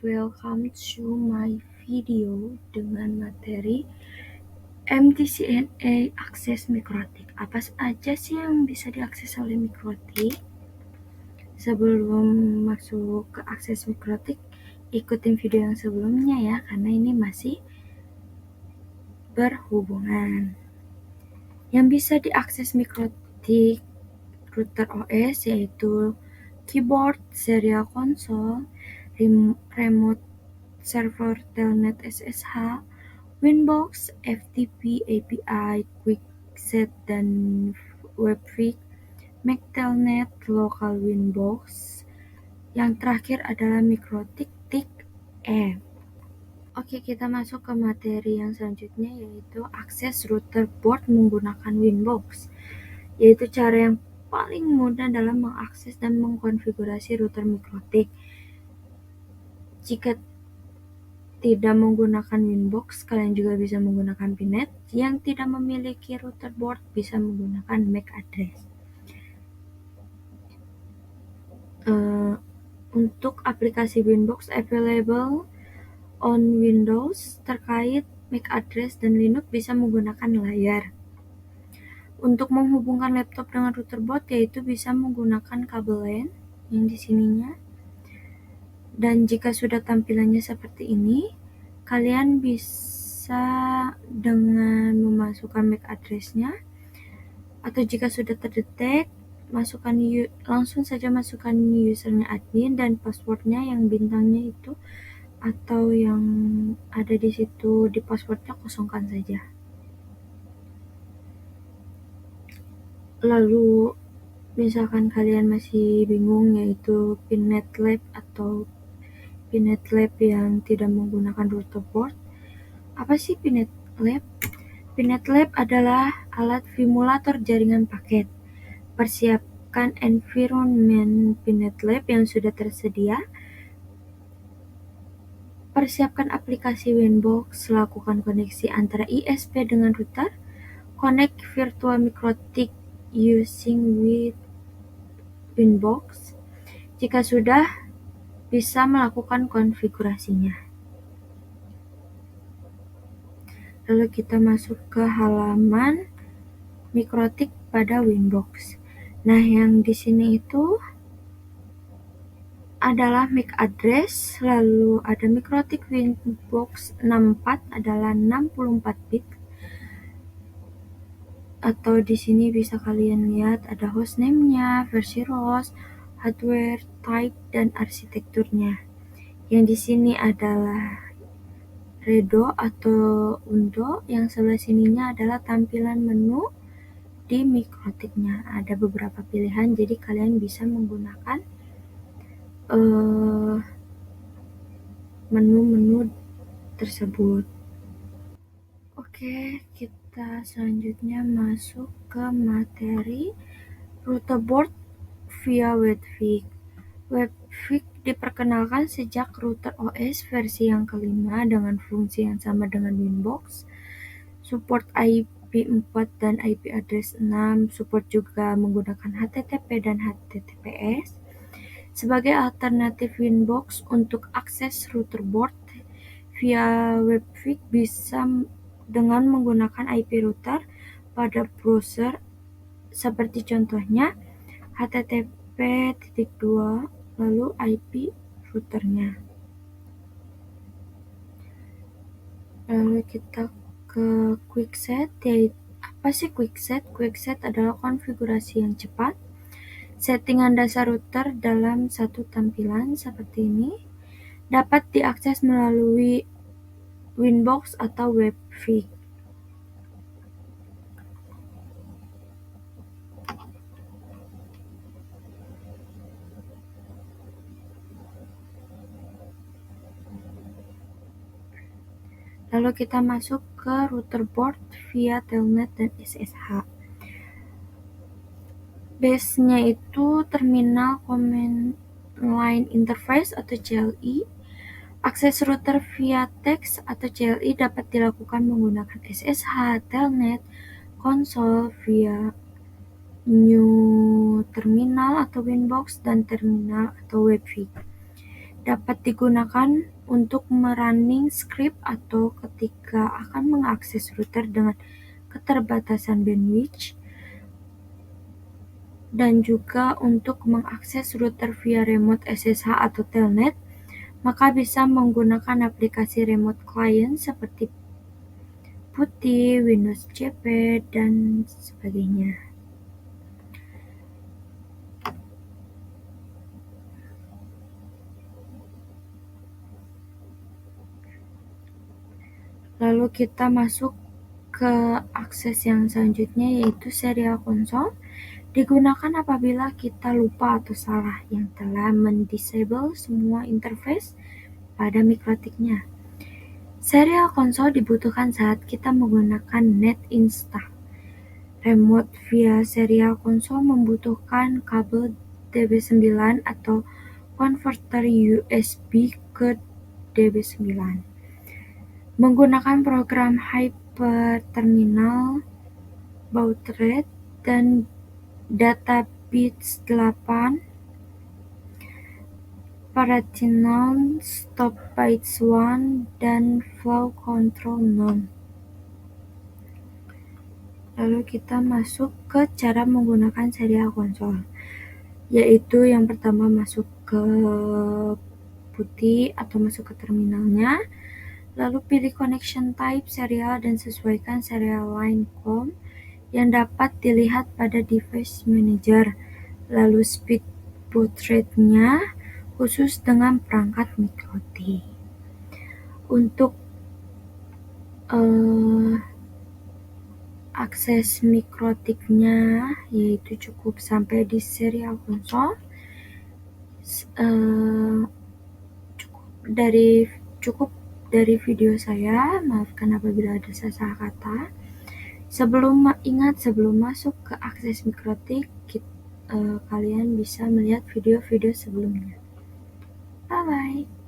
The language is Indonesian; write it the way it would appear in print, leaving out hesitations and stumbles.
welcome to my video dengan materi mtCNA akses mikrotik. Apa saja sih yang bisa diakses oleh mikrotik? Sebelum masuk ke akses mikrotik, ikutin video yang sebelumnya ya, karena ini masih berhubungan. Yang bisa diakses mikrotik router OS yaitu keyboard, serial console, remote server telnet SSH, Winbox, FTP API, QuickSet, dan WebFig, Mac Telnet, Local Winbox. Yang terakhir adalah mikrotik TIC-E. Oke, kita masuk ke materi yang selanjutnya yaitu akses router board menggunakan Winbox, yaitu cara yang paling mudah dalam mengakses dan mengkonfigurasi router mikrotik. Jika tidak menggunakan Winbox, kalian juga bisa menggunakan Pinet. Yang tidak memiliki router board bisa menggunakan MAC address. Untuk aplikasi Winbox available on Windows terkait MAC address dan Linux bisa menggunakan layar. Untuk menghubungkan laptop dengan router board yaitu bisa menggunakan kabel LAN yang di sininya. Dan jika sudah tampilannya seperti ini, kalian bisa dengan memasukkan MAC address-nya, atau jika sudah terdetek, langsung saja masukkan usernya admin dan passwordnya yang bintangnya itu atau yang ada di situ di passwordnya kosongkan saja. Lalu misalkan kalian masih bingung yaitu Pinet Lab atau Pinet Lab yang tidak menggunakan router board. Apa sih Pinet Lab? Pinet Lab adalah alat simulator jaringan paket. Persiapkan environment Pinet Lab yang sudah tersedia. Persiapkan aplikasi Winbox, lakukan koneksi antara ISP dengan router, connect virtual mikrotik using with Winbox. Jika sudah, bisa melakukan konfigurasinya. Lalu kita masuk ke halaman mikrotik pada Winbox. Nah, yang di sini itu adalah MAC address, lalu ada mikrotik Winbox 64 adalah 64 bit. Atau di sini bisa kalian lihat ada hostname-nya, versi ROS, hardware type, dan arsitekturnya. Yang di sini adalah Redo atau Undo, yang sebelah sininya adalah tampilan menu di mikrotiknya. Ada beberapa pilihan, jadi kalian bisa menggunakan menu-menu tersebut. Oke, kita selanjutnya masuk ke materi router board via WebFig. WebFig diperkenalkan sejak router OS versi yang kelima dengan fungsi yang sama dengan Winbox. Support IP4 dan IP address 6, support juga menggunakan HTTP dan HTTPS. Sebagai alternatif Winbox untuk akses router board via WebFig bisa dengan menggunakan IP router pada browser seperti contohnya http://, lalu IP routernya. Lalu kita ke QuickSet. Apa sih QuickSet? QuickSet adalah konfigurasi yang cepat. Settingan dasar router dalam satu tampilan seperti ini dapat diakses melalui Winbox atau WebFig. Lalu kita masuk ke router board via telnet dan SSH. Base-nya itu terminal command line interface atau CLI. Akses router via text atau CLI dapat dilakukan menggunakan SSH, telnet, konsol via new terminal atau Winbox dan terminal atau WebFig. dapat digunakan untuk merunning script atau ketika akan mengakses router dengan keterbatasan bandwidth, dan juga untuk mengakses router via remote SSH atau telnet, maka bisa menggunakan aplikasi remote client seperti PuTTY, Windows CP, dan sebagainya. Lalu kita masuk ke akses yang selanjutnya, yaitu serial console. Digunakan apabila kita lupa atau salah yang telah mendisable semua interface pada mikrotiknya. Serial console dibutuhkan saat kita menggunakan net install. Remote via serial console membutuhkan kabel DB9 atau konverter USB ke DB9. Menggunakan program hyperterminal, baud rate, dan data bits 8, paratinal, stop bytes 1, dan flow control none. Lalu kita masuk ke cara menggunakan serial console, yaitu yang pertama masuk ke PuTTY atau masuk ke terminalnya, lalu pilih connection type serial dan sesuaikan serial line COM yang dapat dilihat pada device manager, lalu speed baud rate-nya khusus dengan perangkat mikrotik. Untuk akses mikrotiknya yaitu cukup sampai di serial console. Cukup dari video saya, maafkan apabila ada salah kata. Sebelum masuk ke akses mikrotik, kalian bisa melihat video-video sebelumnya. Bye bye.